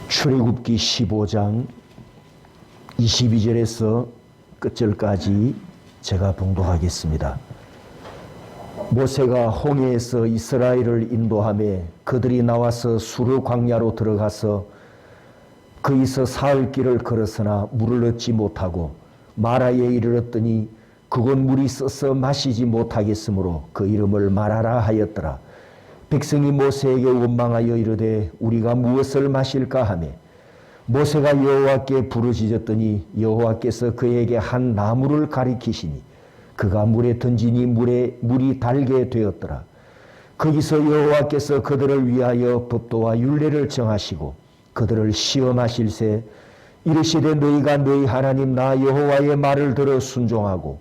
출애굽기 15장 22절에서 끝절까지 제가 봉독하겠습니다. 모세가 홍해에서 이스라엘을 인도하며 그들이 나와서 수르 광야로 들어가서 거기서 사흘 길을 걸었으나 물을 얻지 못하고 마라에 이르렀더니 그곳 물이 써서 마시지 못하겠으므로 그 이름을 마라라 하였더라. 백성이 모세에게 원망하여 이르되 우리가 무엇을 마실까 하며 모세가 여호와께 부르짖었더니 여호와께서 그에게 한 나무를 가리키시니 그가 물에 던지니 물이 달게 되었더라. 거기서 여호와께서 그들을 위하여 법도와 율례를 정하시고 그들을 시험하실세 이르시되 너희가 너희 하나님 나 여호와의 말을 들어 순종하고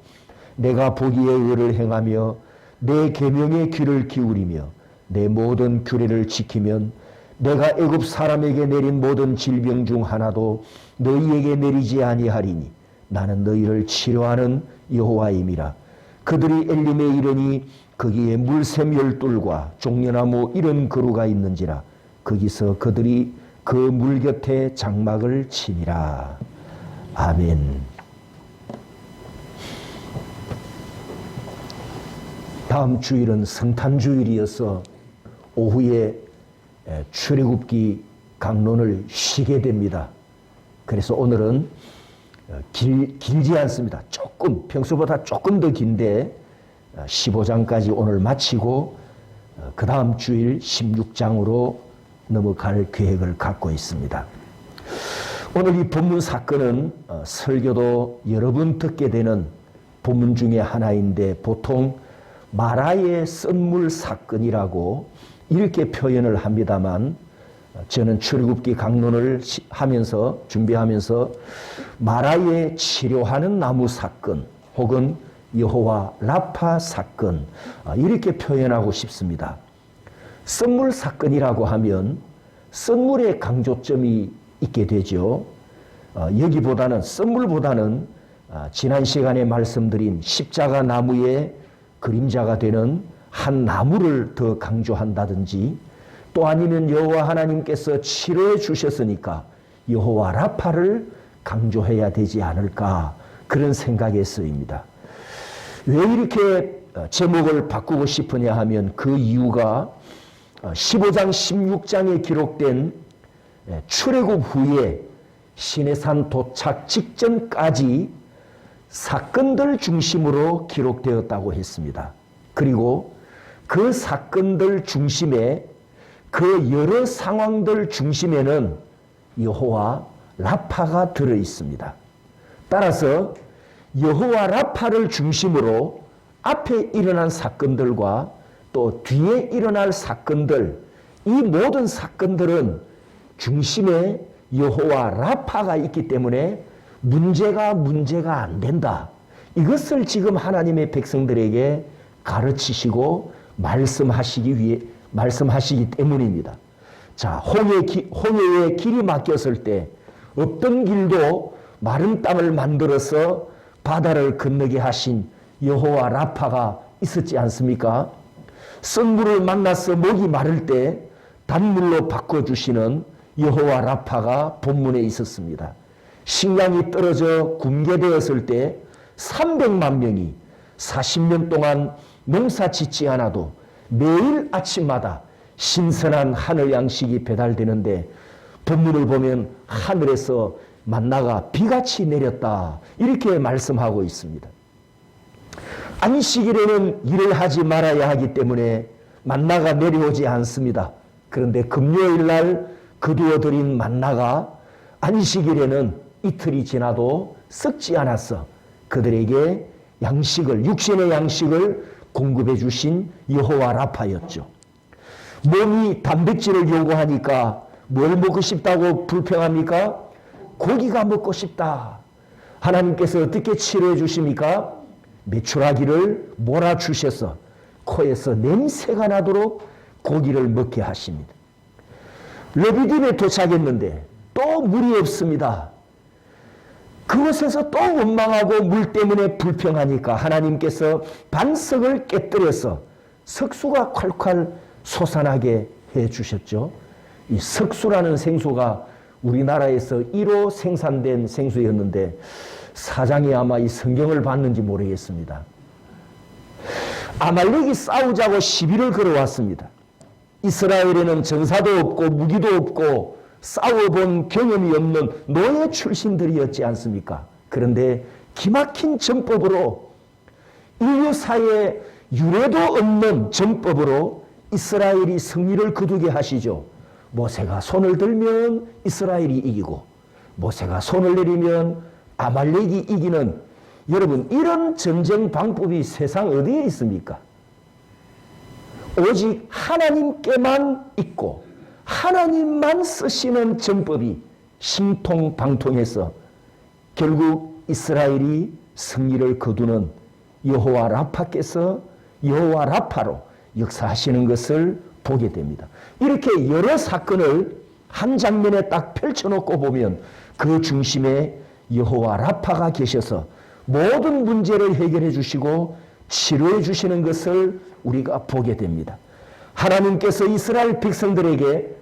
내가 보기에 의를 행하며 내 계명에 귀를 기울이며 내 모든 규례를 지키면 내가 애굽 사람에게 내린 모든 질병 중 하나도 너희에게 내리지 아니하리니 나는 너희를 치료하는 여호와임이라. 그들이 엘림에 이르니 거기에 물샘 12과 종려나무 이런 그루가 있는지라. 거기서 그들이 그 물 곁에 장막을 치니라. 아멘. 다음 주일은 성탄주일이어서 오후에 출애굽기 강론을 쉬게 됩니다. 그래서 오늘은 길지 않습니다. 조금 평소보다 조금 더 긴데 15장까지 오늘 마치고 그 다음 주일 16장으로 넘어갈 계획을 갖고 있습니다. 오늘 이 본문 사건은 설교도 여러 번 듣게 되는 본문 중에 하나인데 보통 마라의 썬물 사건이라고 이렇게 표현을 합니다만 저는 출애굽기 강론을 하면서 준비하면서 마라에 치료하는 나무 사건 혹은 여호와 라파 사건 이렇게 표현하고 싶습니다. 썬물 사건이라고 하면 썬물의 강조점이 있게 되죠. 여기보다는 썬물보다는 지난 시간에 말씀드린 십자가 나무의 그림자가 되는 한 나무를 더 강조한다든지 또 아니면 여호와 하나님께서 치료해 주셨으니까 여호와 라파를 강조해야 되지 않을까 그런 생각에 쓰입니다. 왜 이렇게 제목을 바꾸고 싶으냐 하면 그 이유가 15장 16장에 기록된 출애굽 후에 시내산 도착 직전까지 사건들 중심으로 기록되었다고 했습니다. 그리고 그 사건들 중심에 그 여러 상황들 중심에는 여호와 라파가 들어 있습니다. 따라서 여호와 라파를 중심으로 앞에 일어난 사건들과 또 뒤에 일어날 사건들, 이 모든 사건들은 중심에 여호와 라파가 있기 때문에 문제가 안 된다. 이것을 지금 하나님의 백성들에게 가르치시고 말씀하시기 때문입니다. 자, 홍해에 길이 막혔을 때 없던 길도 마른 땅을 만들어서 바다를 건너게 하신 여호와 라파가 있었지 않습니까? 썬물을 만나서 목이 마를 때 단물로 바꿔주시는 여호와 라파가 본문에 있었습니다. 식량이 떨어져 굶게 되었을 때 300만 명이 40년 동안 농사 짓지 않아도 매일 아침마다 신선한 하늘 양식이 배달되는데 본문을 보면 하늘에서 만나가 비같이 내렸다 이렇게 말씀하고 있습니다. 안식일에는 일을 하지 말아야 하기 때문에 만나가 내려오지 않습니다. 그런데 금요일날 거두어들인 만나가 안식일에는 이틀이 지나도 썩지 않았어 그들에게 양식을 육신의 양식을 공급해 주신 여호와 라파였죠. 몸이 단백질을 요구하니까 뭘 먹고 싶다고 불평합니까? 고기가 먹고 싶다. 하나님께서 어떻게 치료해 주십니까? 메추라기를 몰아주셔서 코에서 냄새가 나도록 고기를 먹게 하십니다. 르비딤에 도착했는데 또 물이 없습니다. 그곳에서 또 원망하고 물 때문에 불평하니까 하나님께서 반석을 깨뜨려서 석수가 콸콸 솟아나게 해 주셨죠. 이 석수라는 생소가 우리나라에서 1호 생산된 생수였는데 사장이 아마 이 성경을 봤는지 모르겠습니다. 아말렉이 싸우자고 시비를 걸어왔습니다. 이스라엘에는 전사도 없고 무기도 없고 싸워본 경험이 없는 노예 출신들이었지 않습니까? 그런데 기막힌 전법으로 인류사에 유례도 없는 전법으로 이스라엘이 승리를 거두게 하시죠. 모세가 손을 들면 이스라엘이 이기고 모세가 손을 내리면 아말렉이 이기는, 여러분 이런 전쟁 방법이 세상 어디에 있습니까? 오직 하나님께만 있고 하나님만 쓰시는 전법이 신통방통해서 결국 이스라엘이 승리를 거두는 여호와 라파께서 여호와 라파로 역사하시는 것을 보게 됩니다. 이렇게 여러 사건을 한 장면에 딱 펼쳐놓고 보면 그 중심에 여호와 라파가 계셔서 모든 문제를 해결해 주시고 치료해 주시는 것을 우리가 보게 됩니다. 하나님께서 이스라엘 백성들에게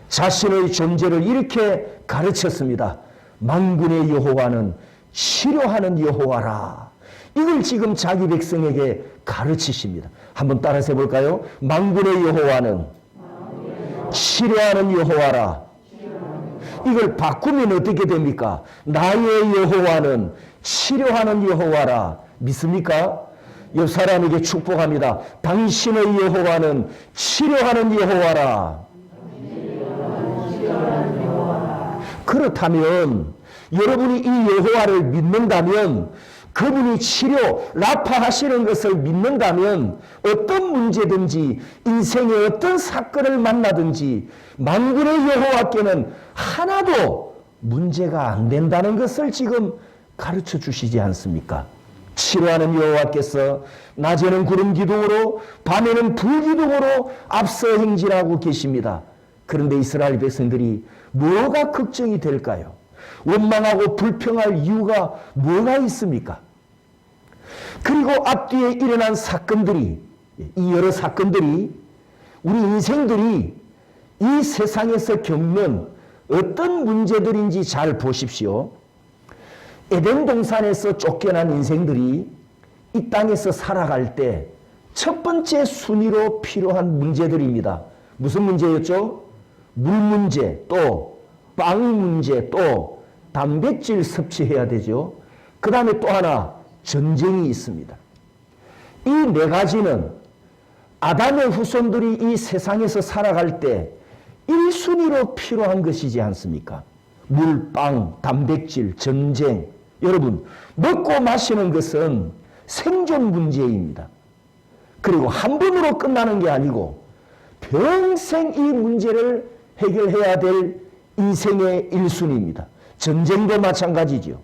자신의 존재를 이렇게 가르쳤습니다. 만군의 여호와는 치료하는 여호와라. 이걸 지금 자기 백성에게 가르치십니다. 한번 따라서 해볼까요? 만군의 여호와는 치료하는 여호와라. 이걸 바꾸면 어떻게 됩니까? 나의 여호와는 치료하는 여호와라. 믿습니까? 옆 사람에게 축복합니다. 당신의 여호와는 치료하는 여호와라. 그렇다면 여러분이 이 여호와를 믿는다면, 그분이 치료, 라파하시는 것을 믿는다면 어떤 문제든지 인생의 어떤 사건을 만나든지 만군의 여호와께는 하나도 문제가 안 된다는 것을 지금 가르쳐 주시지 않습니까? 치료하는 여호와께서 낮에는 구름 기둥으로 밤에는 불 기둥으로 앞서 행진하고 계십니다. 그런데 이스라엘 백성들이 뭐가 걱정이 될까요? 원망하고 불평할 이유가 뭐가 있습니까? 그리고 앞뒤에 일어난 사건들이, 이 여러 사건들이 우리 인생들이 이 세상에서 겪는 어떤 문제들인지 잘 보십시오. 에덴 동산에서 쫓겨난 인생들이 이 땅에서 살아갈 때 첫 번째 순위로 필요한 문제들입니다. 무슨 문제였죠? 물 문제, 또 빵 문제, 또 단백질 섭취해야 되죠. 그 다음에 또 하나 전쟁이 있습니다. 이 네 가지는 아담의 후손들이 이 세상에서 살아갈 때 1순위로 필요한 것이지 않습니까? 물, 빵, 단백질, 전쟁. 여러분, 먹고 마시는 것은 생존 문제입니다. 그리고 한 번으로 끝나는 게 아니고 평생 이 문제를 해결해야 될 인생의 1순위입니다. 전쟁도 마찬가지죠.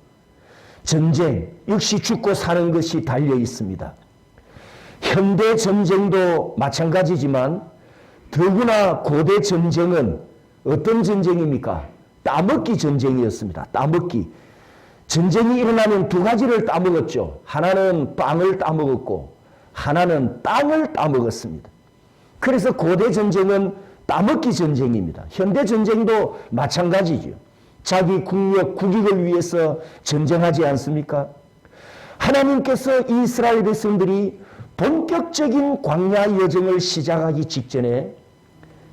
전쟁 역시 죽고 사는 것이 달려 있습니다. 현대 전쟁도 마찬가지지만 더구나 고대 전쟁은 어떤 전쟁입니까? 따먹기 전쟁이었습니다. 따먹기. 전쟁이 일어나면 두 가지를 따먹었죠. 하나는 빵을 따먹었고 하나는 땅을 따먹었습니다. 그래서 고대 전쟁은 따먹기 전쟁입니다. 현대 전쟁도 마찬가지죠. 자기 국력, 국익을 위해서 전쟁하지 않습니까? 하나님께서 이스라엘 백성들이 본격적인 광야 여정을 시작하기 직전에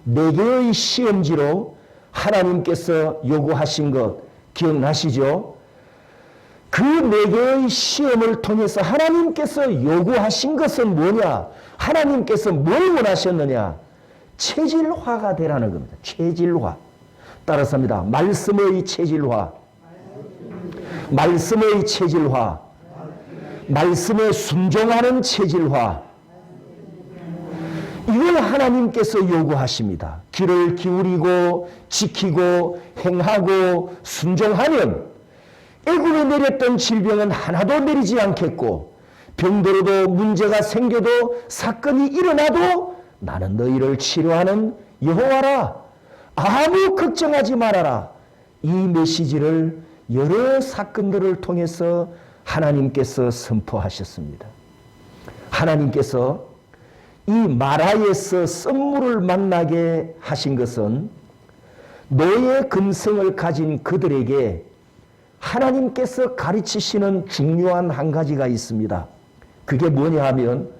4개의 시험지로 하나님께서 요구하신 것 기억나시죠? 그 4개의 시험을 통해서 하나님께서 요구하신 것은 뭐냐? 하나님께서 뭘 원하셨느냐? 체질화가 되라는 겁니다. 체질화. 따라서 합니다. 말씀의 체질화. 말씀의 체질화. 말씀에 순종하는 체질화. 이걸 하나님께서 요구하십니다. 귀를 기울이고 지키고 행하고 순종하면 애굽에 내렸던 질병은 하나도 내리지 않겠고 병들어도 문제가 생겨도 사건이 일어나도 나는 너희를 치료하는 여호와라. 아무 걱정하지 말아라. 이 메시지를 여러 사건들을 통해서 하나님께서 선포하셨습니다. 하나님께서 이 마라에서 썸물을 만나게 하신 것은 노예 근성을 가진 그들에게 하나님께서 가르치시는 중요한 한 가지가 있습니다. 그게 뭐냐 하면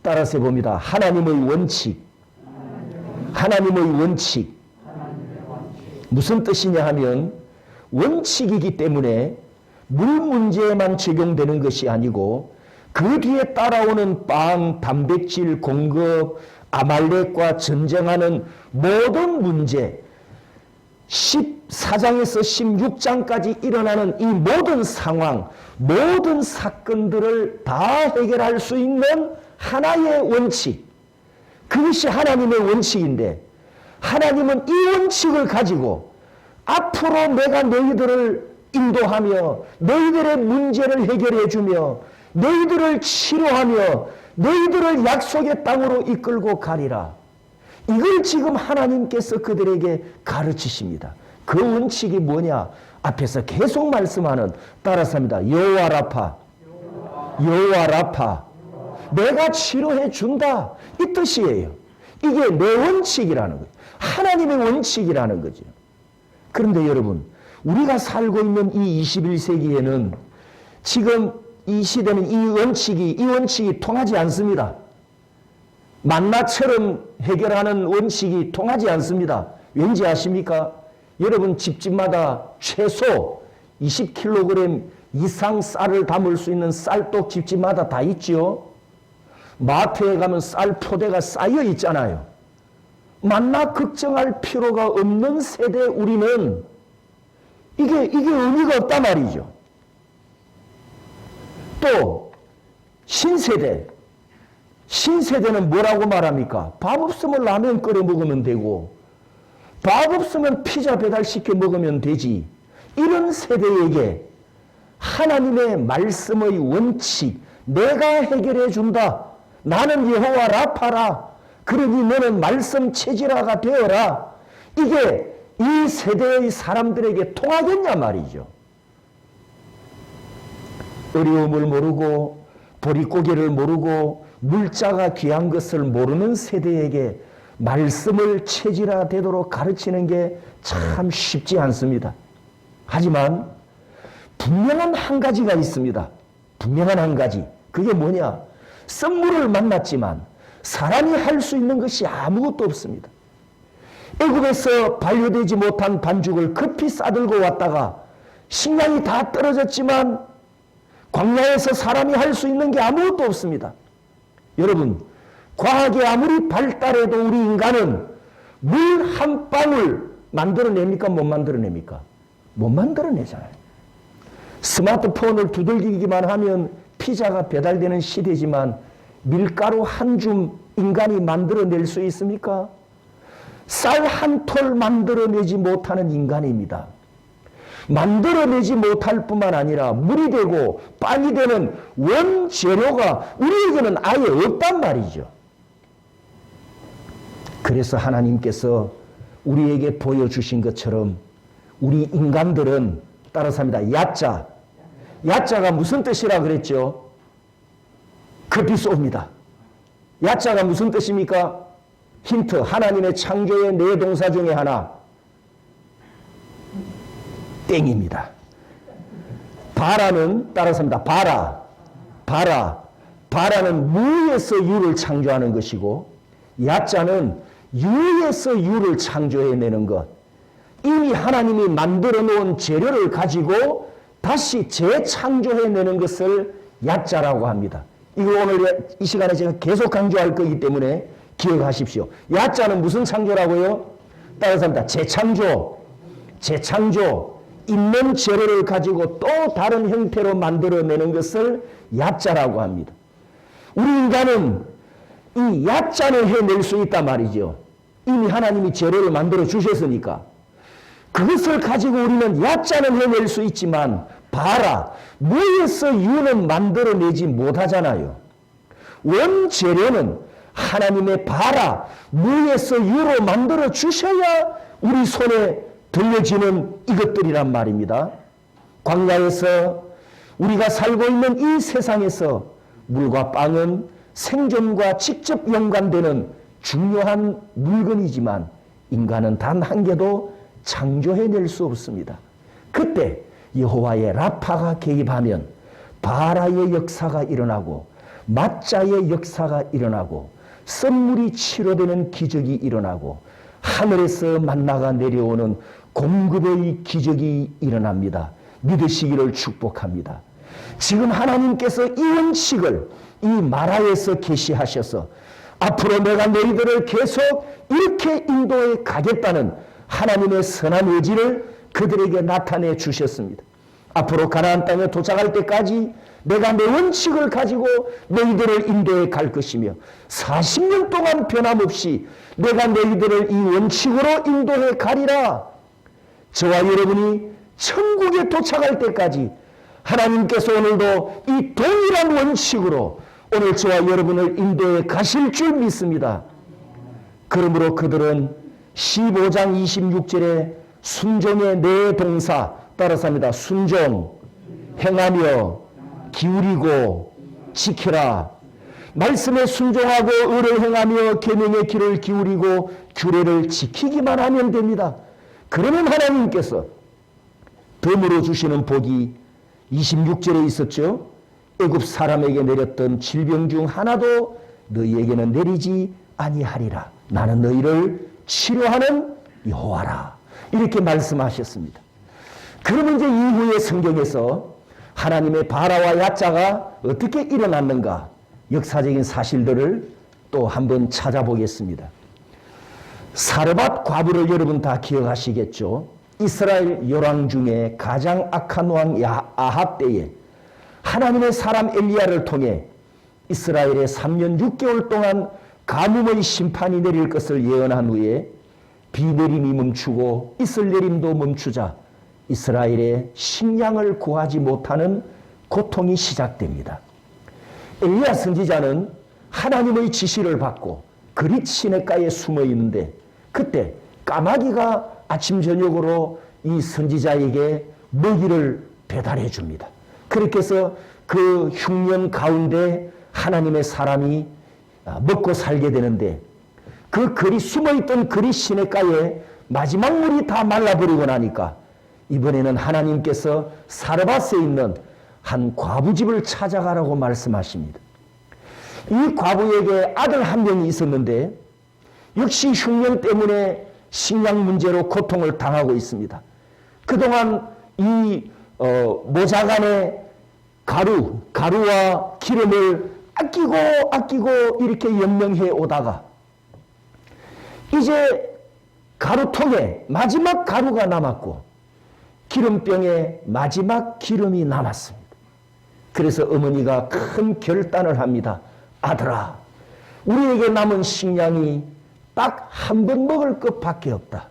따라서 봅니다. 하나님의 원칙. 하나님의 원칙. 무슨 뜻이냐 하면 원칙이기 때문에 물 문제에만 적용되는 것이 아니고 그 뒤에 따라오는 빵, 단백질 공급, 아말렉과 전쟁하는 모든 문제, 14장에서 16장까지 일어나는 이 모든 상황, 모든 사건들을 다 해결할 수 있는 하나의 원칙, 그것이 하나님의 원칙인데, 하나님은 이 원칙을 가지고 앞으로 내가 너희들을 인도하며 너희들의 문제를 해결해 주며 너희들을 치료하며 너희들을 약속의 땅으로 이끌고 가리라. 이걸 지금 하나님께서 그들에게 가르치십니다. 그 원칙이 뭐냐? 앞에서 계속 말씀하는, 따라서 합니다. 여호와 라파, 여호와 라파, 내가 치료해 준다, 이 뜻이에요. 이게 내 원칙이라는 거예요. 하나님의 원칙이라는 거죠. 그런데 여러분, 우리가 살고 있는 이 21세기에는 지금 이 시대는 이 원칙이 통하지 않습니다. 만나처럼 해결하는 원칙이 통하지 않습니다. 왠지 아십니까? 여러분 집집마다 최소 20kg 이상 쌀을 담을 수 있는 쌀독 집집마다 다 있죠. 마트에 가면 쌀 포대가 쌓여 있잖아요. 만나 걱정할 필요가 없는 세대 우리는 이게 의미가 없단 말이죠. 또 신세대는 뭐라고 말합니까? 밥 없으면 라면 끓여 먹으면 되고 밥 없으면 피자 배달시켜 먹으면 되지. 이런 세대에게 하나님의 말씀의 원칙, 내가 해결해 준다. 나는 여호와 라파라. 그러니 너는 말씀 체질화가 되어라. 이게 이 세대의 사람들에게 통하겠냐 말이죠. 어려움을 모르고 보릿고개를 모르고 물자가 귀한 것을 모르는 세대에게 말씀을 체질화되도록 가르치는 게 참 쉽지 않습니다. 하지만 분명한 한 가지가 있습니다. 분명한 한 가지. 그게 뭐냐? 썩물을 만났지만 사람이 할 수 있는 것이 아무것도 없습니다. 애굽에서 반려되지 못한 반죽을 급히 싸들고 왔다가 식량이 다 떨어졌지만 광야에서 사람이 할 수 있는 게 아무것도 없습니다. 여러분, 과학이 아무리 발달해도 우리 인간은 물 한 방울 만들어냅니까? 못 만들어냅니까? 못 만들어내잖아요. 스마트폰을 두들기기만 하면 피자가 배달되는 시대지만 밀가루 한 줌 인간이 만들어낼 수 있습니까? 쌀 한 톨 만들어내지 못하는 인간입니다. 만들어내지 못할 뿐만 아니라 물이 되고 빵이 되는 원재료가 우리에게는 아예 없단 말이죠. 그래서 하나님께서 우리에게 보여주신 것처럼 우리 인간들은 따라서 합니다. 야자. 야자가 무슨 뜻이라 그랬죠? 급히 쏩니다. 야자가 무슨 뜻입니까? 힌트. 하나님의 창조의 네 동사 중에 하나. 땡입니다. 바라는 따라서 합니다. 바라는 무에서 유를 창조하는 것이고 야자는 유에서 유를 창조해내는 것. 이미 하나님이 만들어 놓은 재료를 가지고 다시 재창조해내는 것을 야자라고 합니다. 이거 오늘 이 시간에 제가 계속 강조할 거기 때문에 기억하십시오. 야자는 무슨 창조라고요? 따라서 합니다. 재창조. 있는 재료를 가지고 또 다른 형태로 만들어내는 것을 야자라고 합니다. 우리 인간은 이 야자를 해낼 수 있단 말이죠. 이미 하나님이 재료를 만들어 주셨으니까. 그것을 가지고 우리는 야자는 해낼 수 있지만 무에서 유는 만들어내지 못하잖아요. 원재료는 하나님의 무에서 유로 만들어 주셔야 우리 손에 들려지는 이것들이란 말입니다. 광야에서 우리가 살고 있는 이 세상에서 물과 빵은 생존과 직접 연관되는 중요한 물건이지만 인간은 단 한 개도 창조해낼 수 없습니다. 그때 여호와의 라파가 개입하면 바라의 역사가 일어나고 맞자의 역사가 일어나고 썰물이 치료되는 기적이 일어나고 하늘에서 만나가 내려오는 공급의 기적이 일어납니다. 믿으시기를 축복합니다. 지금 하나님께서 이 원칙을 이 마라에서 계시하셔서 앞으로 내가 너희들을 계속 이렇게 인도해 가겠다는 하나님의 선한 의지를 그들에게 나타내 주셨습니다. 앞으로 가나안 땅에 도착할 때까지 내가 내 원칙을 가지고 너희들을 인도해 갈 것이며 40년 동안 변함없이 내가 너희들을 이 원칙으로 인도해 가리라. 저와 여러분이 천국에 도착할 때까지 하나님께서 오늘도 이 동일한 원칙으로 오늘 저와 여러분을 인도해 가실 줄 믿습니다. 그러므로 그들은 15장 26절에 순종의 네 동사 따라서 합니다. 순종, 행하며, 기울이고, 지키라. 말씀에 순종하고 의를 행하며 계명의 길을 기울이고 규례를 지키기만 하면 됩니다. 그러면 하나님께서 덤으로 주시는 복이 26절에 있었죠. 애굽 사람에게 내렸던 질병 중 하나도 너희에게는 내리지 아니하리라. 나는 너희를 치료하는 여호와라. 이렇게 말씀하셨습니다. 그러면 이제 이후에 성경에서 하나님의 바라와 야자가 어떻게 일어났는가 역사적인 사실들을 또 한번 찾아보겠습니다. 사르밧 과부를 여러분 다 기억하시겠죠. 이스라엘 열왕 중에 가장 악한 왕 아합 때에 하나님의 사람 엘리야를 통해 이스라엘에 3년 6개월 동안 가뭄의 심판이 내릴 것을 예언한 후에 비 내림이 멈추고 이슬 내림도 멈추자 이스라엘의 식량을 구하지 못하는 고통이 시작됩니다. 엘리야 선지자는 하나님의 지시를 받고 그릿 시냇가에 숨어 있는데 그때 까마귀가 아침 저녁으로 이 선지자에게 먹이를 배달해 줍니다. 그렇게 해서 그 흉년 가운데 하나님의 사람이 먹고 살게 되는데 그 그리 숨어있던 그릿 시냇가에 마지막 물이 다 말라버리고 나니까 이번에는 하나님께서 사르밧에 있는 한 과부집을 찾아가라고 말씀하십니다. 이 과부에게 아들 한 명이 있었는데 역시 흉년 때문에 식량 문제로 고통을 당하고 있습니다. 그동안 이 모자간의 가루와 기름을 아끼고 이렇게 연명해 오다가 이제 가루통에 마지막 가루가 남았고 기름병에 마지막 기름이 남았습니다. 그래서 어머니가 큰 결단을 합니다. 아들아, 우리에게 남은 식량이 딱 한 번 먹을 것밖에 없다.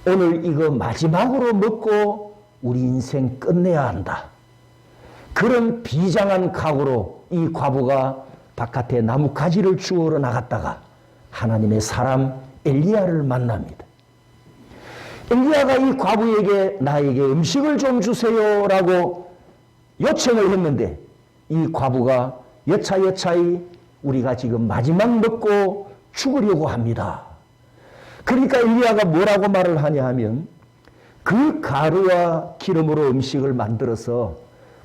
오늘 이거 마지막으로 먹고 우리 인생 끝내야 한다. 그런 비장한 각오로 이 과부가 바깥에 나뭇가지를 주우러 나갔다가 하나님의 사람 엘리야를 만납니다. 엘리야가 이 과부에게 나에게 음식을 좀 주세요라고 요청을 했는데 이 과부가 여차여차히 우리가 지금 마지막 먹고 죽으려고 합니다. 그러니까 엘리야가 뭐라고 말을 하냐 하면 그 가루와 기름으로 음식을 만들어서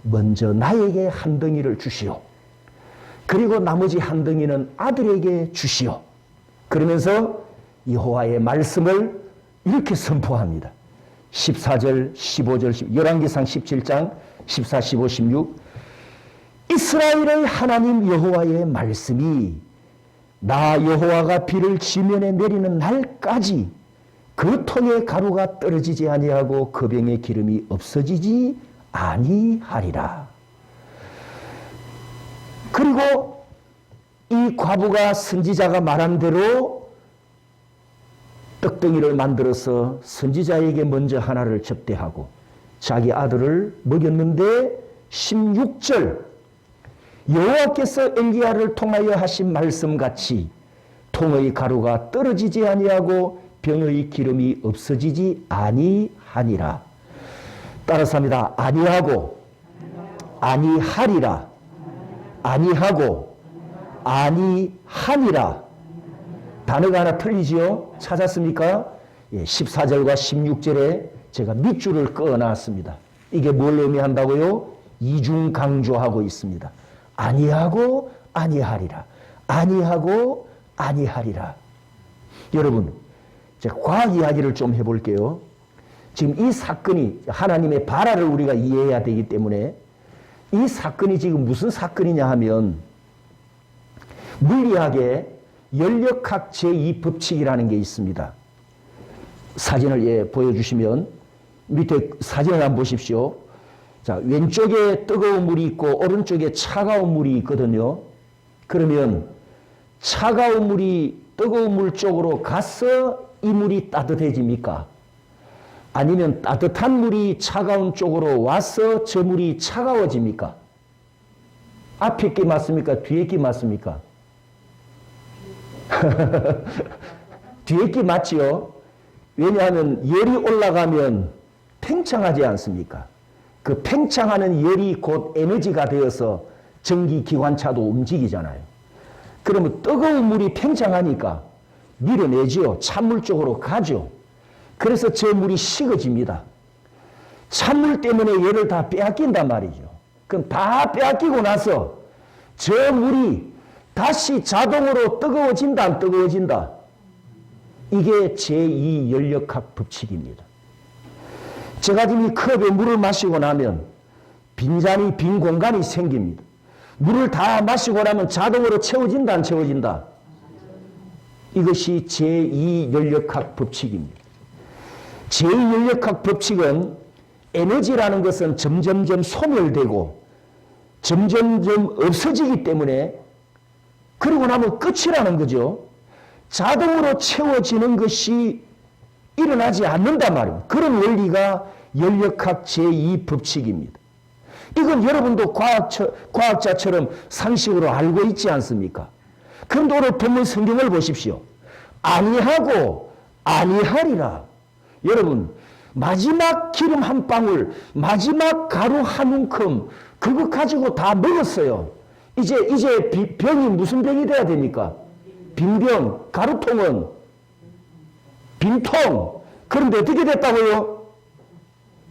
먼저 나에게 한 덩이를 주시오. 그리고 나머지 한 덩이는 아들에게 주시오. 그러면서 여호와의 말씀을 이렇게 선포합니다. 14절, 15절, 열왕기상 17장 14, 15, 16 이스라엘의 하나님 여호와의 말씀이 나 여호와가 비를 지면에 내리는 날까지 그 통에 가루가 떨어지지 아니하고 그 병에 기름이 없어지지 아니하리라. 그리고 이 과부가 선지자가 말한 대로 떡덩이를 만들어서 선지자에게 먼저 하나를 접대하고 자기 아들을 먹였는데 16절 여호와께서 엘리야를 통하여 하신 말씀같이 통의 가루가 떨어지지 아니하고 병의 기름이 없어지지 아니하니라. 따라서 합니다. 아니하고 아니하리라. 아니하고 아니하니라. 단어가 하나 틀리지요? 찾았습니까? 14절과 16절에 제가 밑줄을 그어놨습니다. 이게 뭘 의미한다고요? 이중 강조하고 있습니다. 아니하고 아니하리라. 아니하고 아니하리라. 여러분, 이제 과학 이야기를 좀 해볼게요. 지금 이 사건이 하나님의 발화를 우리가 이해해야 되기 때문에 이 사건이 지금 무슨 사건이냐 하면 물리학의 연력학 제2법칙이라는 게 있습니다. 사진을 보여주시면 밑에 사진을 한번 보십시오. 자, 왼쪽에 뜨거운 물이 있고 오른쪽에 차가운 물이 있거든요. 그러면 차가운 물이 뜨거운 물 쪽으로 가서 이 물이 따뜻해집니까? 아니면 따뜻한 물이 차가운 쪽으로 와서 저 물이 차가워집니까? 앞에 게 맞습니까? 뒤에 게 맞습니까? 뒤에 게 맞지요? 왜냐하면 열이 올라가면 팽창하지 않습니까? 그 팽창하는 열이 곧 에너지가 되어서 전기기관차도 움직이잖아요. 그러면 뜨거운 물이 팽창하니까 밀어내지요. 찬물 쪽으로 가죠. 그래서 저 물이 식어집니다. 찬물 때문에 열을 다 빼앗긴단 말이죠. 그럼 다 빼앗기고 나서 저 물이 다시 자동으로 뜨거워진다, 안 뜨거워진다? 이게 제2연력학 법칙입니다. 제가 지금 이 컵에 물을 마시고 나면 빈잔이, 빈 공간이 생깁니다. 물을 다 마시고 나면 자동으로 채워진다, 안 채워진다? 이것이 제2연력학 법칙입니다. 제2연력학 법칙은 에너지라는 것은 점점점 소멸되고 점점점 없어지기 때문에 그러고 나면 끝이라는 거죠. 자동으로 채워지는 것이 일어나지 않는단 말입니다. 그런 원리가 연력학 제2법칙입니다. 이건 여러분도 과학자처럼 상식으로 알고 있지 않습니까? 그런데 오늘 본문 성경을 보십시오. 아니하고 아니하리라. 여러분, 마지막 기름 한 방울, 마지막 가루 한 움큼 그거 가지고 다 먹었어요. 이제 병이 무슨 병이 돼야 됩니까? 빈병, 가루통은 빈통. 그런데 어떻게 됐다고요?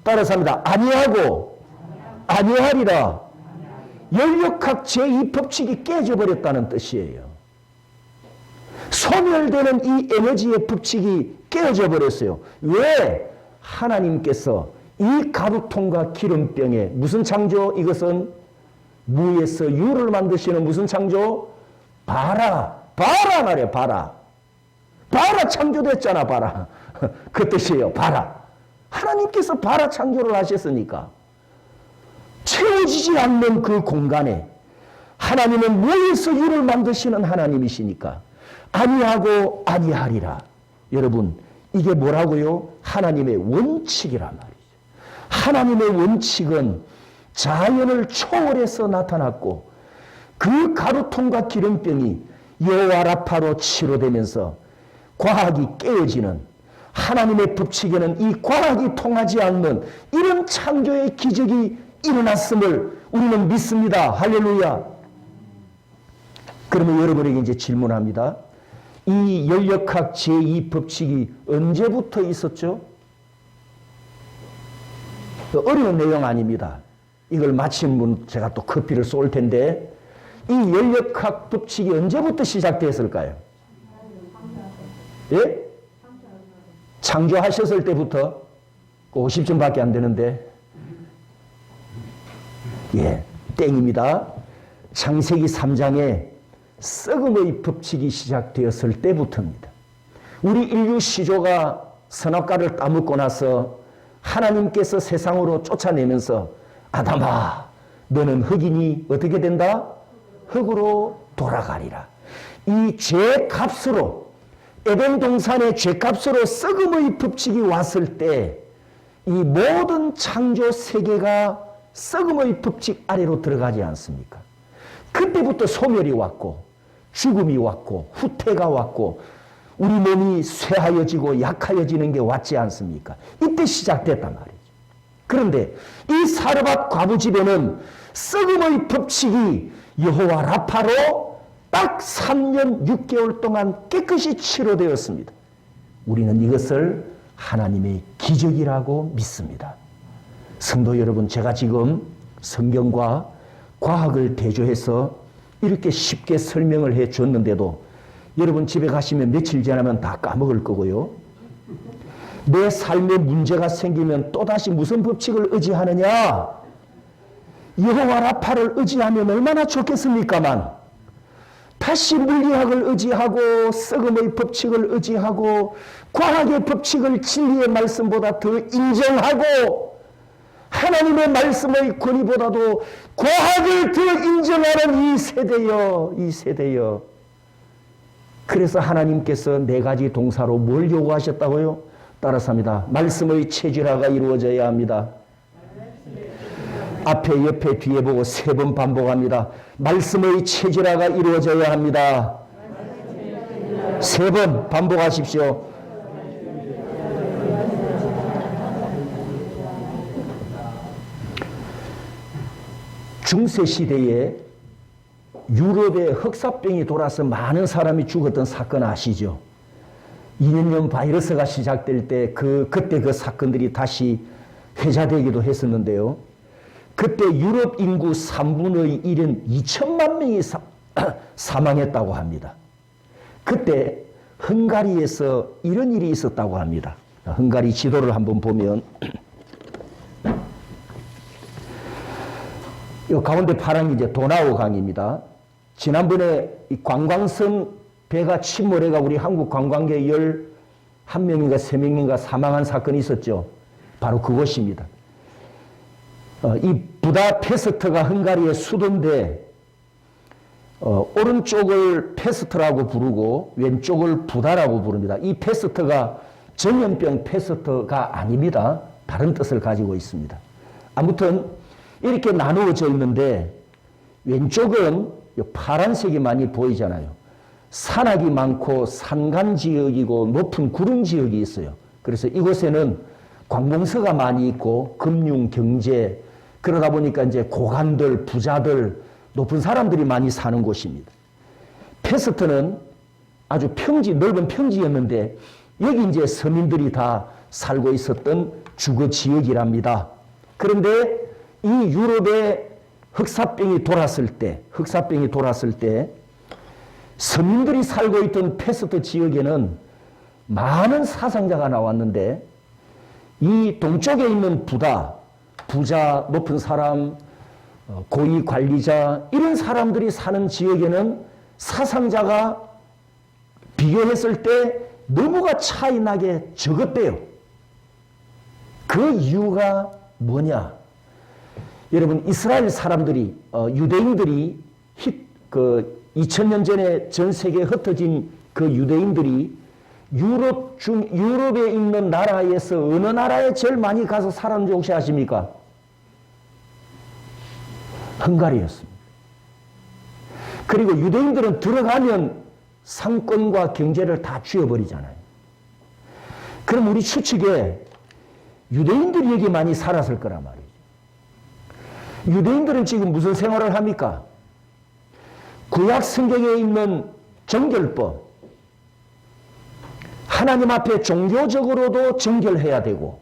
따라서 합니다. 아니하고 아니하리라. 연력학 제2법칙이 깨져버렸다는 뜻이에요. 소멸되는 이 에너지의 법칙이 깨어져 버렸어요. 왜? 하나님께서 이 가루통과 기름병에 무슨 창조? 이것은 무에서 유를 만드시는 무슨 창조? 바라 말이에요. 바라 창조됐잖아. 바라. 그 뜻이에요. 바라. 하나님께서 바라 창조를 하셨으니까 채워지지 않는 그 공간에 하나님은 무에서 유를 만드시는 하나님이시니까 아니하고 아니하리라. 여러분, 이게 뭐라고요? 하나님의 원칙이란 말이죠. 하나님의 원칙은 자연을 초월해서 나타났고 그 가루통과 기름병이 여호와 라파로 치료되면서 과학이 깨어지는 하나님의 법칙에는 이 과학이 통하지 않는 이런 창조의 기적이 일어났음을 우리는 믿습니다. 할렐루야. 그러면 여러분에게 이제 질문합니다. 이 연력학 제2법칙이 언제부터 있었죠? 어려운 내용 아닙니다. 이걸 마친 분 제가 또 커피를 쏠 텐데 이 연력학 법칙이 언제부터 시작됐을까요? 예? 창조하셨을 때부터 50점밖에 안 되는데 예, 땡입니다. 창세기 3장에 썩음의 법칙이 시작되었을 때부터입니다. 우리 인류 시조가 선악과를 따먹고 나서 하나님께서 세상으로 쫓아내면서 아담아 너는 흙이니 어떻게 된다? 흙으로 돌아가리라. 이 죄값으로 에덴 동산의 죄값으로 썩음의 법칙이 왔을 때 이 모든 창조 세계가 썩음의 법칙 아래로 들어가지 않습니까? 그때부터 소멸이 왔고 죽음이 왔고 후퇴가 왔고 우리 몸이 쇠하여지고 약하여지는 게 왔지 않습니까? 이때 시작됐단 말이죠. 그런데 이 사르밧 과부 집에는 썩음의 법칙이 여호와 라파로 딱 3년 6개월 동안 깨끗이 치료되었습니다. 우리는 이것을 하나님의 기적이라고 믿습니다. 성도 여러분, 제가 지금 성경과 과학을 대조해서 이렇게 쉽게 설명을 해 줬는데도 여러분 집에 가시면 며칠 지나면 다 까먹을 거고요. 내 삶에 문제가 생기면 또다시 무슨 법칙을 의지하느냐? 여호와 라파를 의지하면 얼마나 좋겠습니까만 다시 물리학을 의지하고 썩음의 법칙을 의지하고 과학의 법칙을 진리의 말씀보다 더 인정하고 하나님의 말씀의 권위보다도 과학을 더 인정하는 이 세대여. 그래서 하나님께서 4가지 동사로 뭘 요구하셨다고요? 따라서 합니다. 말씀의 체질화가 이루어져야 합니다. 앞에 옆에 뒤에 보고 3번 반복합니다. 말씀의 체질화가 이루어져야 합니다. 3번 반복하십시오. 중세시대에 유럽에 흑사병이 돌아서 많은 사람이 죽었던 사건 아시죠? 2년전 바이러스가 시작될 때 그때 그 사건들이 다시 회자되기도 했었는데요. 그때 유럽 인구 3분의 1은 2천만 명이 사망했다고 합니다. 그때 헝가리에서 이런 일이 있었다고 합니다. 헝가리 지도를 한번 보면 이 가운데 파란 게 이제 도나우 강입니다. 지난번에 이 관광선 배가 침몰해가 우리 한국 관광객 11명인가 3명인가 사망한 사건이 있었죠. 바로 그곳입니다. 이 부다페스트가 헝가리의 수도인데 오른쪽을 페스트라고 부르고 왼쪽을 부다라고 부릅니다. 이 페스트가 전염병 페스트가 아닙니다. 다른 뜻을 가지고 있습니다. 아무튼 이렇게 나누어져 있는데 왼쪽은 파란색이 많이 보이잖아요. 산악이 많고 산간 지역이고 높은 구름 지역이 있어요. 그래서 이곳에는 관공서가 많이 있고 금융, 경제, 그러다 보니까 이제 고관들, 부자들, 높은 사람들이 많이 사는 곳입니다. 페스트는 아주 넓은 평지였는데 여기 이제 서민들이 다 살고 있었던 주거 지역이랍니다. 그런데 이 유럽의 흑사병이 돌았을 때 서민들이 살고 있던 페스트 지역에는 많은 사상자가 나왔는데 이 동쪽에 있는 부자, 높은 사람, 고위 관리자 이런 사람들이 사는 지역에는 사상자가 비교했을 때 너무가 차이 나게 적었대요. 그 이유가 뭐냐? 여러분 이스라엘 사람들이 유대인들이 2000년 전에 전 세계에 흩어진 그 유대인들이 유럽에 있는 나라에서 어느 나라에 제일 많이 가서 살았는지 혹시 아십니까? 헝가리였습니다. 그리고 유대인들은 들어가면 상권과 경제를 다 쥐어버리잖아요. 그럼 우리 추측에 유대인들이 여기 많이 살았을 거란 말이에요. 유대인들은 지금 무슨 생활을 합니까? 구약 성경에 있는 정결법, 하나님 앞에 종교적으로도 정결해야 되고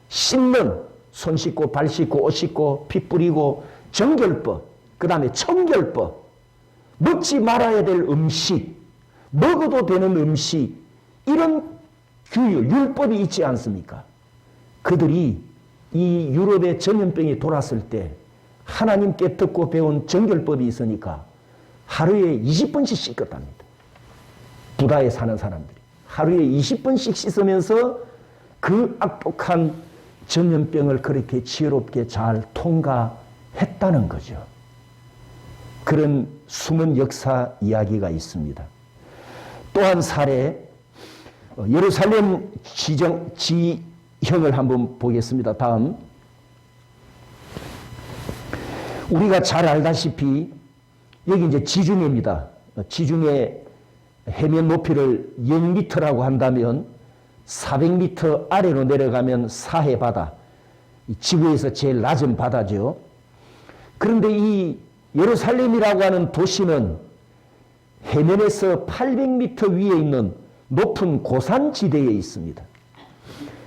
씻는, 손 씻고 발 씻고 옷 씻고 피 뿌리고 정결법, 그 다음에 청결법, 먹지 말아야 될 음식, 먹어도 되는 음식, 이런 규율, 율법이 있지 않습니까? 그들이 이 유럽의 전염병이 돌았을 때 하나님께 듣고 배운 정결법이 있으니까 하루에 20번씩 씻었답니다. 부다에 사는 사람들이 하루에 20번씩 씻으면서 그 악독한 전염병을 그렇게 지혜롭게 잘 통과했다는 거죠. 그런 숨은 역사 이야기가 있습니다. 또 한 사례, 예루살렘 지형을 한번 보겠습니다. 다음, 우리가 잘 알다시피 여기 이제 지중해입니다. 지중해 해면 높이를 0m라고 한다면 400m 아래로 내려가면 사해 바다, 지구에서 제일 낮은 바다죠. 그런데 이 예루살렘이라고 하는 도시는 해면에서 800m 위에 있는 높은 고산지대에 있습니다.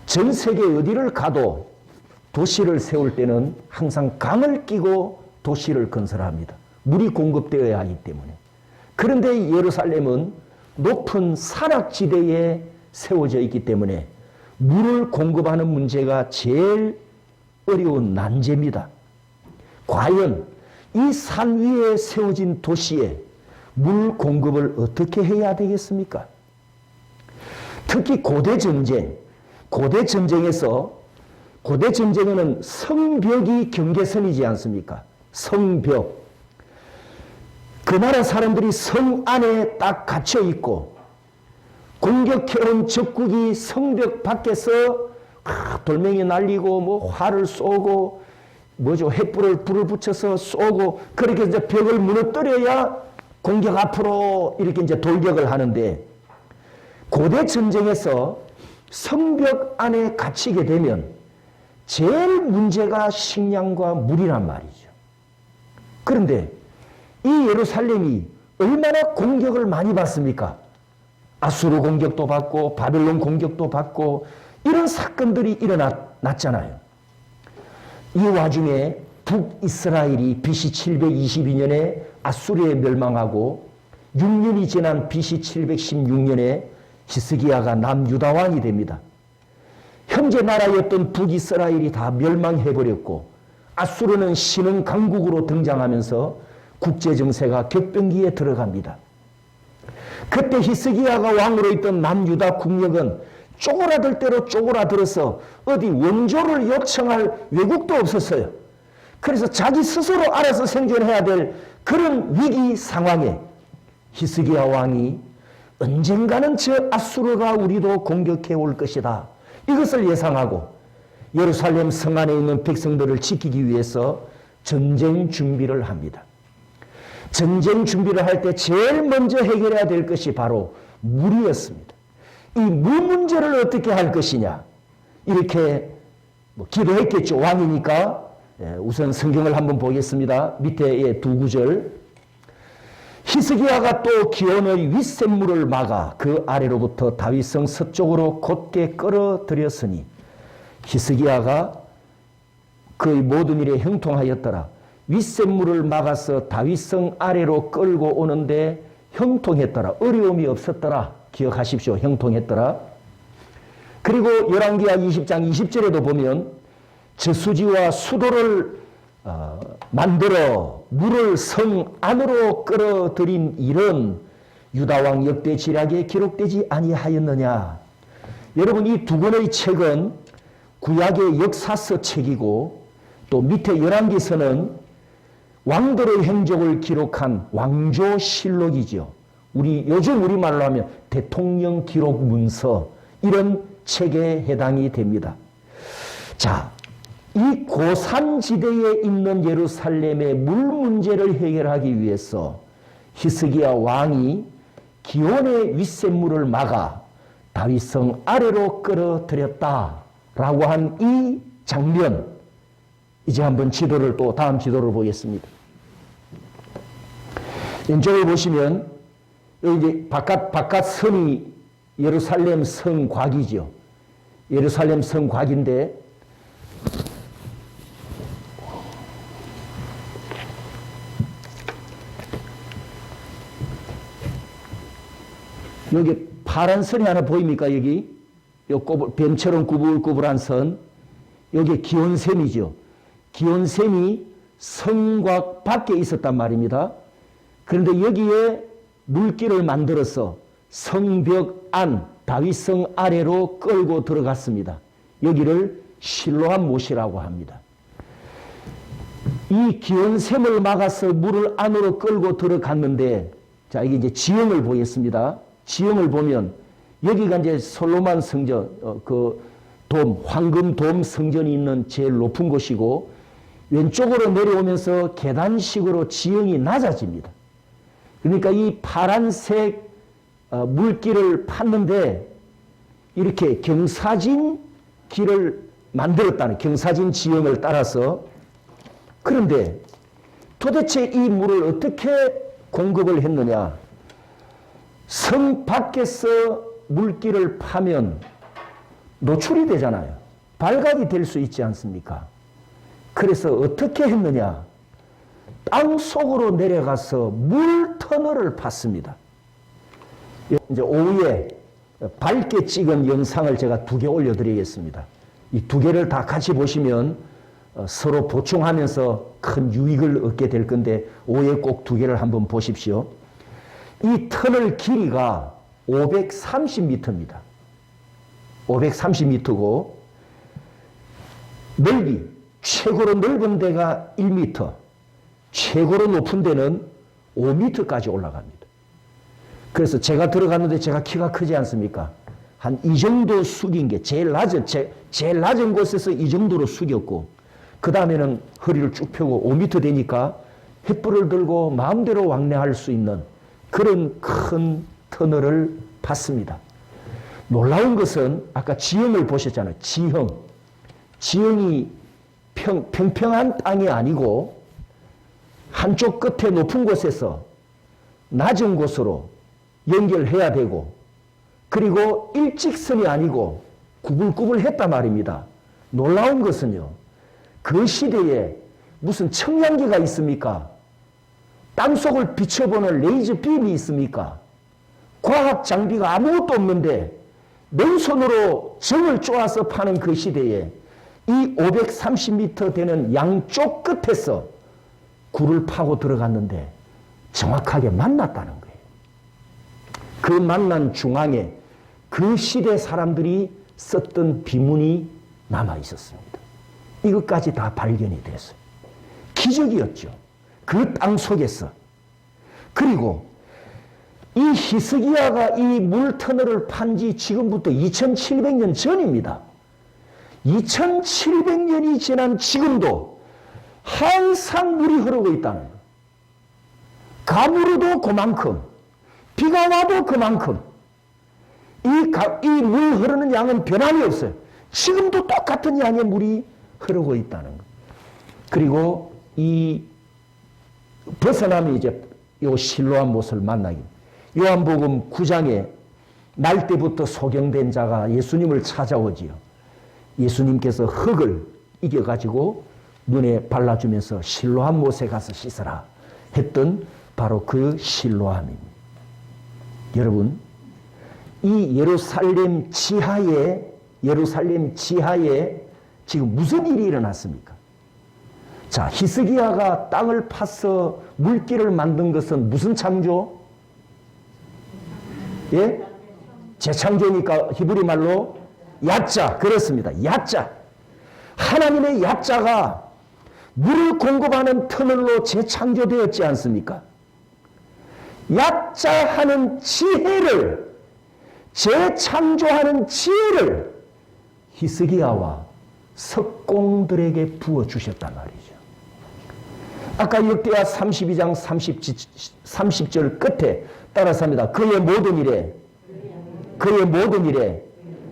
전 세계 어디를 가도 도시를 세울 때는 항상 강을 끼고 도시를 건설합니다. 물이 공급되어야 하기 때문에. 그런데 예루살렘은 높은 산악지대에 세워져 있기 때문에 물을 공급하는 문제가 제일 어려운 난제입니다. 과연 이 산 위에 세워진 도시에 물 공급을 어떻게 해야 되겠습니까? 특히 고대 전쟁에는 성벽이 경계선이지 않습니까? 성벽. 그 나라 사람들이 성 안에 딱 갇혀 있고 공격해온 적국이 성벽 밖에서 돌멩이 날리고 뭐 활을 쏘고 횃불을 불을 붙여서 쏘고 그렇게 이제 벽을 무너뜨려야 공격 앞으로 이렇게 이제 돌격을 하는데, 고대 전쟁에서 성벽 안에 갇히게 되면 제일 문제가 식량과 물이란 말이죠. 그런데 이 예루살렘이 얼마나 공격을 많이 받습니까? 아수르 공격도 받고 바벨론 공격도 받고 이런 사건들이 일어났잖아요. 이 와중에 북이스라엘이 BC 722년에 아수르에 멸망하고 6년이 지난 BC 716년에 히스기야가 남유다 왕이 됩니다. 형제 나라였던 북이스라엘이 다 멸망해버렸고 아수르는 신흥 강국으로 등장하면서 국제정세가 격변기에 들어갑니다. 그때 히스기야가 왕으로 있던 남유다 국력은 쪼그라들 대로 쪼그라들어서 어디 원조를 요청할 외국도 없었어요. 그래서 자기 스스로 알아서 생존해야 될 그런 위기 상황에 히스기야 왕이 언젠가는 저 아수르가 우리도 공격해 올 것이다, 이것을 예상하고 예루살렘 성 안에 있는 백성들을 지키기 위해서 전쟁 준비를 합니다. 전쟁 준비를 할 때 제일 먼저 해결해야 될 것이 바로 물이었습니다. 이 물 문제를 어떻게 할 것이냐, 이렇게 기도했겠죠. 왕이니까. 우선 성경을 한번 보겠습니다. 밑에 두 구절. 히스기야가 또 기온의 윗샘물을 막아 그 아래로부터 다윗성 서쪽으로 곧게 끌어들였으니 히스기야가 그의 모든 일에 형통하였더라. 윗샘물을 막아서 다윗성 아래로 끌고 오는데 형통했더라. 어려움이 없었더라. 기억하십시오. 형통했더라. 그리고 열왕기하 20장 20절에도 보면 저수지와 수도를 만들어 물을 성 안으로 끌어들인 일은 유다왕 역대 지략에 기록되지 아니하였느냐. 여러분, 이 두 권의 책은 구약의 역사서 책이고 또 밑에 열왕기서는 왕들의 행적을 기록한 왕조실록이죠. 요즘 우리말로 하면 대통령 기록 문서, 이런 책에 해당이 됩니다. 자, 이 고산지대에 있는 예루살렘의 물 문제를 해결하기 위해서 히스기야 왕이 기온의 윗샘물을 막아 다윗성 아래로 끌어들였다라고 한 이 장면, 이제 한번 지도를 또 다음 지도를 보겠습니다. 왼쪽을 보시면 여기 이제 바깥 선이 예루살렘 성곽이죠. 예루살렘 성곽인데 여기 파란 선이 하나 보입니까? 여기 뱀처럼 구불구불한 선, 여기 기온샘이죠. 기온샘이 성곽 밖에 있었단 말입니다. 그런데 여기에 물길을 만들어서 성벽 안, 다윗성 아래로 끌고 들어갔습니다. 여기를 실로암 못이라고 합니다. 이 기온샘을 막아서 물을 안으로 끌고 들어갔는데, 자, 이게 이제 지형을 보겠습니다. 지형을 보면 여기가 이제 솔로몬 성전, 황금 돔 성전이 있는 제일 높은 곳이고, 왼쪽으로 내려오면서 계단식으로 지형이 낮아집니다. 그러니까 이 파란색 물길을 팠는데 이렇게 경사진 길을 만들었다는, 경사진 지형을 따라서. 그런데 도대체 이 물을 어떻게 공급을 했느냐? 성 밖에서 물길을 파면 노출이 되잖아요. 발각이 될 수 있지 않습니까? 그래서 어떻게 했느냐? 땅 속으로 내려가서 물 터널을 팠습니다. 이제 오후에 밝게 찍은 영상을 제가 2개 올려드리겠습니다. 이 2개를 다 같이 보시면 서로 보충하면서 큰 유익을 얻게 될 건데 오후에 꼭 2개를 한번 보십시오. 이 터널 길이가 530m입니다. 530m고 넓이 최고로 넓은 데가 1m, 최고로 높은 데는 5m까지 올라갑니다. 그래서 제가 들어갔는데 제가 키가 크지 않습니까? 한 이 정도 숙인 게 제일 낮은 곳에서 이 정도로 숙였고 그 다음에는 허리를 쭉 펴고 5m 되니까 횃불을 들고 마음대로 왕래할 수 있는 그런 큰 터널을 팠습니다. 놀라운 것은 아까 지형을 보셨잖아요. 지형이 평평한 땅이 아니고 한쪽 끝에 높은 곳에서 낮은 곳으로 연결해야 되고 그리고 일직선이 아니고 구불구불했단 말입니다. 놀라운 것은요. 그 시대에 무슨 청량기가 있습니까? 땅속을 비춰보는 레이저 빔이 있습니까? 과학 장비가 아무것도 없는데 맨손으로 정을 쪼아서 파는 그 시대에 이 530m 되는 양쪽 끝에서 굴을 파고 들어갔는데 정확하게 만났다는 거예요. 그 만난 중앙에 그 시대 사람들이 썼던 비문이 남아 있었습니다. 이것까지 다 발견이 됐어요. 기적이었죠. 그 땅 속에서. 그리고 이 히스기야가 이 물터널을 판 지 지금부터 2700년 전입니다. 2700년이 지난 지금도 항상 물이 흐르고 있다는 거예요. 가물어도 그만큼, 비가 와도 그만큼 이 물 흐르는 양은 변함이 없어요. 지금도 똑같은 양의 물이 흐르고 있다는 거예요. 그리고 이 벗어나면 이제 요 실로암 못을 만나기. 요한복음 9장에 날 때부터 소경된 자가 예수님을 찾아오지요. 예수님께서 흙을 이겨가지고 눈에 발라주면서 실로암 못에 가서 씻어라 했던 바로 그 실로암입니다. 여러분, 이 예루살렘 지하에 지금 무슨 일이 일어났습니까? 자, 히스기야가 땅을 파서 물길을 만든 것은 무슨 창조? 예? 재창조니까 히브리 말로 야자. 그렇습니다. 야자. 하나님의 야자가 물을 공급하는 터널로 재창조되었지 않습니까? 야자하는 지혜를, 재창조하는 지혜를 히스기야와 석공들에게 부어주셨단 말이죠. 아까 역대하 32장 30절 끝에 따라서 합니다. 그의 모든 일에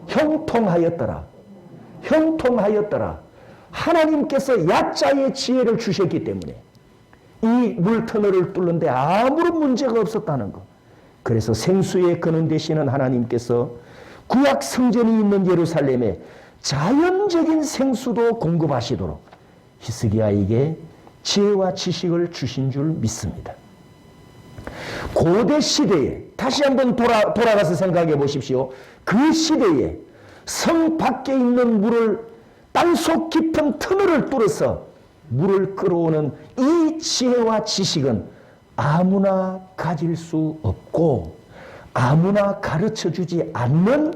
형통하였더라. 하나님께서 야자의 지혜를 주셨기 때문에 이 물터널을 뚫는데 아무런 문제가 없었다는 것. 그래서 생수의 근원 되시는 하나님께서 구약 성전이 있는 예루살렘에 자연적인 생수도 공급하시도록 히스기야에게 지혜와 지식을 주신 줄 믿습니다. 고대 시대에 다시 한번 돌아가서 생각해 보십시오. 그 시대에 성 밖에 있는 물을 땅속 깊은 터널을 뚫어서 물을 끌어오는 이 지혜와 지식은 아무나 가질 수 없고 아무나 가르쳐주지 않는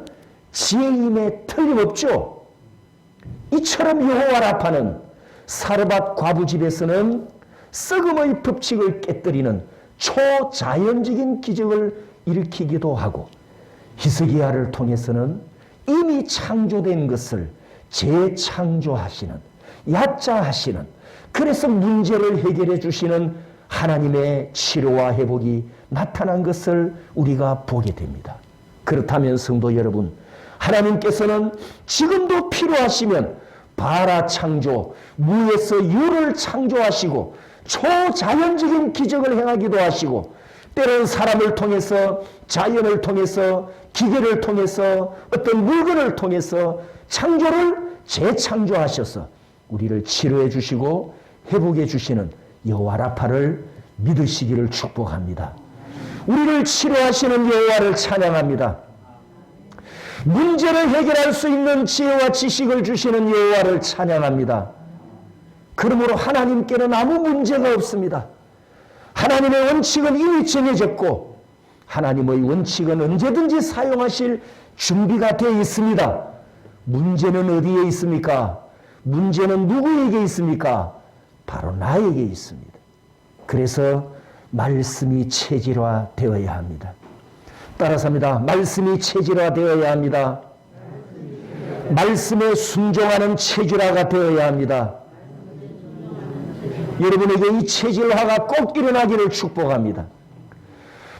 지혜임에 틀림없죠. 이처럼 여호와 라파는 사르밧 과부 집에서는 썩음의 법칙을 깨뜨리는 초자연적인 기적을 일으키기도 하고 히스기야를 통해서는 이미 창조된 것을 재창조하시는, 야자하시는, 그래서 문제를 해결해 주시는 하나님의 치료와 회복이 나타난 것을 우리가 보게 됩니다. 그렇다면 성도 여러분, 하나님께서는 지금도 필요하시면 바라 창조, 무에서 유를 창조하시고 초자연적인 기적을 행하기도 하시고 때로는 사람을 통해서, 자연을 통해서, 기계를 통해서, 어떤 물건을 통해서 창조를 재창조하셔서 우리를 치료해 주시고 회복해 주시는 여호와 라파를 믿으시기를 축복합니다. 우리를 치료하시는 여호와를 찬양합니다. 문제를 해결할 수 있는 지혜와 지식을 주시는 여호와를 찬양합니다. 그러므로 하나님께는 아무 문제가 없습니다. 하나님의 원칙은 이미 정해졌고 하나님의 원칙은 언제든지 사용하실 준비가 되어 있습니다. 문제는 어디에 있습니까? 문제는 누구에게 있습니까? 바로 나에게 있습니다. 그래서 말씀이 체질화되어야 합니다. 따라서 합니다. 말씀이 체질화되어야 합니다. 말씀에 순종하는 체질화가 되어야 합니다. 여러분에게 이 체질화가 꼭 일어나기를 축복합니다.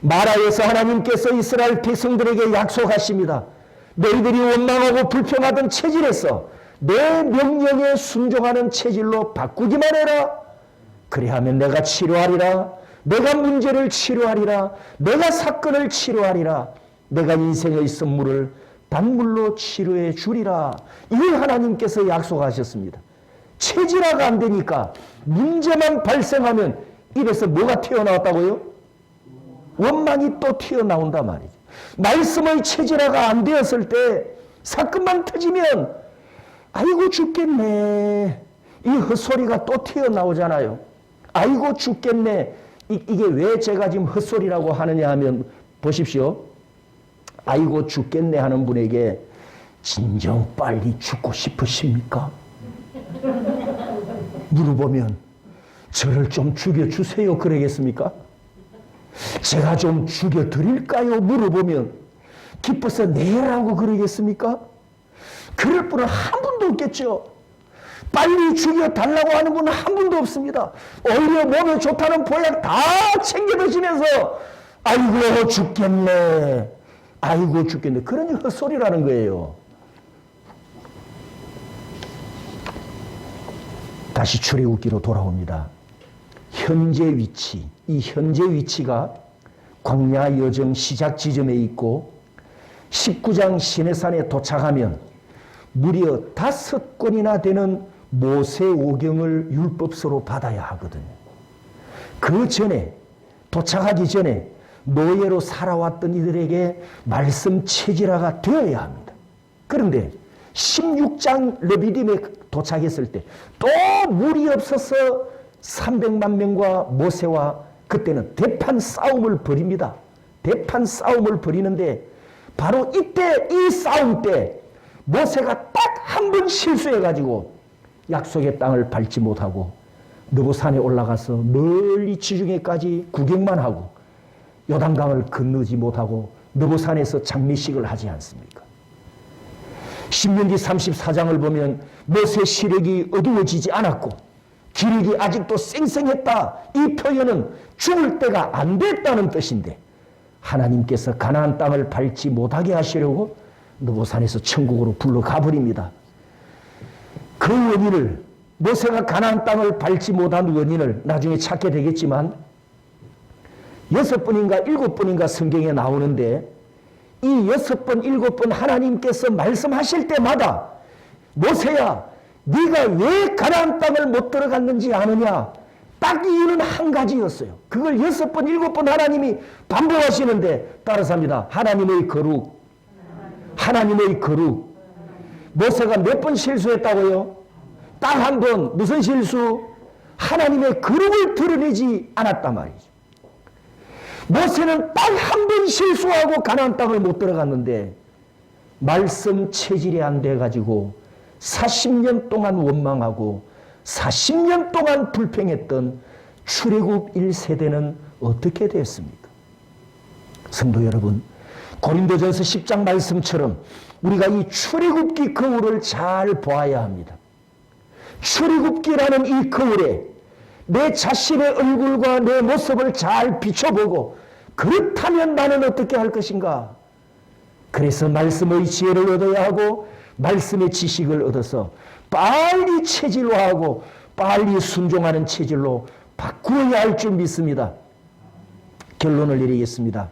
마라에서 하나님께서 이스라엘 백성들에게 약속하십니다. 너희들이 원망하고 불평하던 체질에서 내 명령에 순종하는 체질로 바꾸기만 해라. 그리하면 내가 치료하리라. 내가 문제를 치료하리라. 내가 사건을 치료하리라. 내가 인생의 선물을 단물로 치료해 주리라. 이걸 하나님께서 약속하셨습니다. 체질화가 안 되니까 문제만 발생하면 입에서 뭐가 튀어나왔다고요? 원망이 또 튀어나온단 말이죠. 말씀의 체질화가 안 되었을 때 사건만 터지면 아이고 죽겠네. 이 헛소리가 또 튀어나오잖아요. 아이고 죽겠네. 이게 왜 제가 지금 헛소리라고 하느냐 하면 보십시오. 아이고 죽겠네 하는 분에게 진정 빨리 죽고 싶으십니까? 물어보면 저를 좀 죽여주세요 그러겠습니까? 제가 좀 죽여드릴까요? 물어보면 기뻐서 네라고 그러겠습니까? 그럴 분은 한 분도 없겠죠. 빨리 죽여달라고 하는 분은 한 분도 없습니다. 오히려 몸에 좋다는 보약 다 챙겨 드시면서 아이고 죽겠네. 아이고 죽겠네. 그러니 헛소리라는 거예요. 다시 출애굽기로 돌아옵니다. 현재 위치, 이 현재 위치가 광야 여정 시작 지점에 있고 19장 시내산에 도착하면 무려 5권이나 되는 모세오경을 율법서로 받아야 하거든요. 그 전에 도착하기 전에 노예로 살아왔던 이들에게 말씀 체질화가 되어야 합니다. 그런데 16장 레비딤에 도착했을 때 또 물이 없어서 300만 명과 모세와 그때는 대판 싸움을 벌입니다. 대판 싸움을 벌이는데 바로 이때 이 싸움 때 모세가 딱 한 번 실수해가지고 약속의 땅을 밟지 못하고 느보산에 올라가서 멀리 지중해까지 구경만 하고 요단강을 건너지 못하고 느보산에서 장례식을 하지 않습니까? 신명기 34장을 보면 모세 시력이 어두워지지 않았고 기력이 아직도 쌩쌩했다. 이 표현은 죽을 때가 안 됐다는 뜻인데 하나님께서 가나안 땅을 밟지 못하게 하시려고 느보산에서 천국으로 불러가 버립니다. 그 원인을 모세가 가나안 땅을 밟지 못한 원인을 나중에 찾게 되겠지만 6번인가 7번인가 성경에 나오는데 이 6번 7번 하나님께서 말씀하실 때마다 모세야 네가 왜 가나안 땅을 못 들어갔는지 아느냐? 딱 이유는 한 가지였어요. 그걸 6번 7번 하나님이 반복하시는데 따라서 합니다. 하나님의 거룩. 하나님의 거룩. 모세가 몇 번 실수했다고요? 딱 한 번. 무슨 실수? 하나님의 거룩을 드러내지 않았단 말이죠. 모세는 딱 한 번 실수하고 가나안 땅을 못 들어갔는데 말씀 체질이 안 돼가지고 40년 동안 원망하고 40년 동안 불평했던 출애굽 1세대는 어떻게 됐습니까? 성도 여러분, 고린도전서 10장 말씀처럼 우리가 이 출애굽기 거울을 잘 보아야 합니다. 출애굽기라는 이 거울에 내 자신의 얼굴과 내 모습을 잘 비춰보고 그렇다면 나는 어떻게 할 것인가? 그래서 말씀의 지혜를 얻어야 하고 말씀의 지식을 얻어서 빨리 체질화하고 빨리 순종하는 체질로 바꾸어야 할 줄 믿습니다. 결론을 내리겠습니다.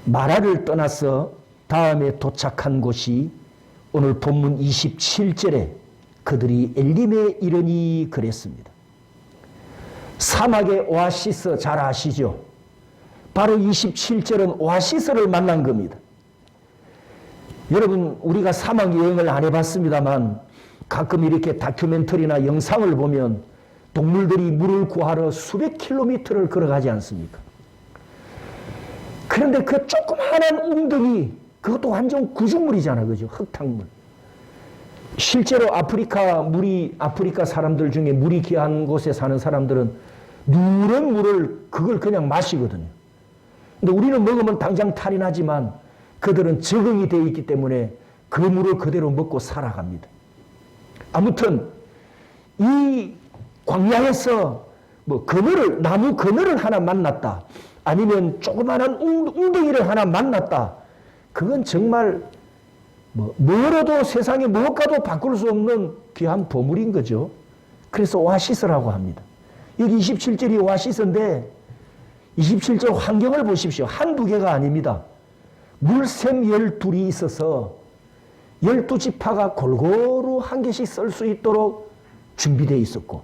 마라를 떠나서 다음에 도착한 곳이 오늘 본문 27절에 그들이 엘림에 이르니 그랬습니다. 사막의 오아시스 잘 아시죠? 바로 27절은 오아시스를 만난 겁니다. 여러분, 우리가 사막 여행을 안 해봤습니다만 가끔 이렇게 다큐멘터리나 영상을 보면 동물들이 물을 구하러 수백 킬로미터를 걸어가지 않습니까? 그런데 그 조그마한 웅덩이, 그것도 완전 구준물이잖아, 그죠? 흙탕물. 실제로 아프리카 사람들 중에 물이 귀한 곳에 사는 사람들은 누런 물을 그걸 그냥 마시거든요. 근데 우리는 먹으면 당장 탈이 나지만 그들은 적응이 되어 있기 때문에 그 물을 그대로 먹고 살아갑니다. 아무튼 이 광야에서 나무 그늘을 하나 만났다, 아니면 조그마한 웅덩이를 하나 만났다, 그건 정말 뭐로도 세상에 무엇과도 바꿀 수 없는 귀한 보물인 거죠. 그래서 오아시스라고 합니다. 여기 27절이 오아시스인데 27절 환경을 보십시오. 한두 개가 아닙니다. 물샘 12이 있어서 12지파가 골고루 한 개씩 쓸 수 있도록 준비되어 있었고,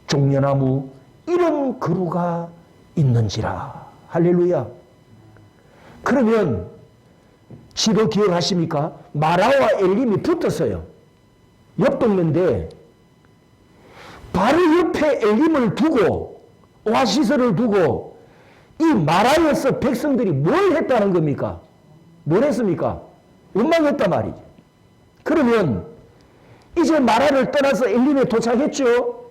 종려나무 이런 그루가 있는지라. 할렐루야. 그러면 지도 기억하십니까? 마라와 엘림이 붙었어요. 옆 동네인데 바로 옆에 엘림을 두고, 오아시스를 두고 이 마라에서 백성들이 뭘 했다는 겁니까? 뭘 했습니까? 원망했단 말이죠. 그러면 이제 마라를 떠나서 엘림에 도착했죠?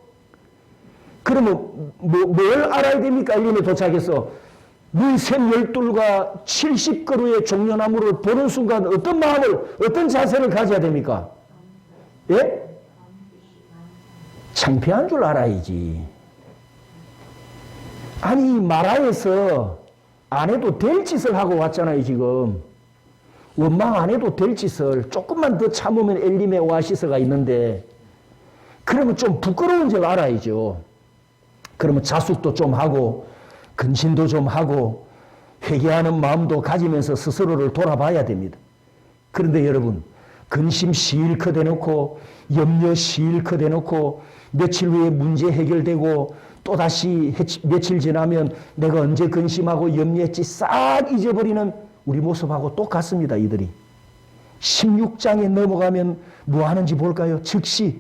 그러면 뭘 알아야 됩니까? 엘림에 도착해서 물샘 12과 70그루의 종려나무를 보는 순간 어떤 마음을, 어떤 자세를 가져야 됩니까? 예? 창피한 줄 알아야지. 아니, 마라에서 안 해도 될 짓을 하고 왔잖아요, 지금. 원망 안 해도 될 짓을 조금만 더 참으면 엘림의 오아시스가 있는데, 그러면 좀 부끄러운 줄 알아야죠. 그러면 자숙도 좀 하고 근신도 좀 하고 회개하는 마음도 가지면서 스스로를 돌아봐야 됩니다. 그런데 여러분, 근심 실컷 해놓고 염려 실컷 해놓고 며칠 후에 문제 해결되고 또다시 며칠 지나면 내가 언제 근심하고 염려했지 싹 잊어버리는 우리 모습하고 똑같습니다. 이들이 16장에 넘어가면 뭐 하는지 볼까요? 즉시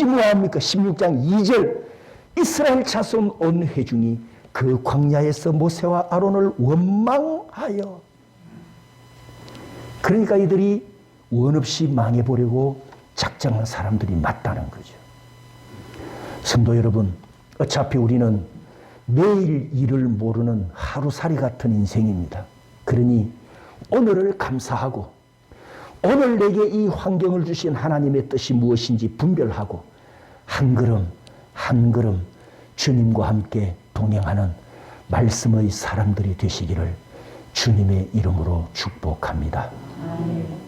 뭐 합니까? 16장 2절 이스라엘 자손 온 회중이 그 광야에서 모세와 아론을 원망하여. 그러니까 이들이 원 없이 망해보려고 작정한 사람들이 맞다는 거죠. 성도 여러분, 어차피 우리는 내일 일을 모르는 하루살이 같은 인생입니다. 그러니 오늘을 감사하고 오늘 내게 이 환경을 주신 하나님의 뜻이 무엇인지 분별하고 한 걸음 한 걸음 주님과 함께 동행하는 말씀의 사람들이 되시기를 주님의 이름으로 축복합니다. 아멘.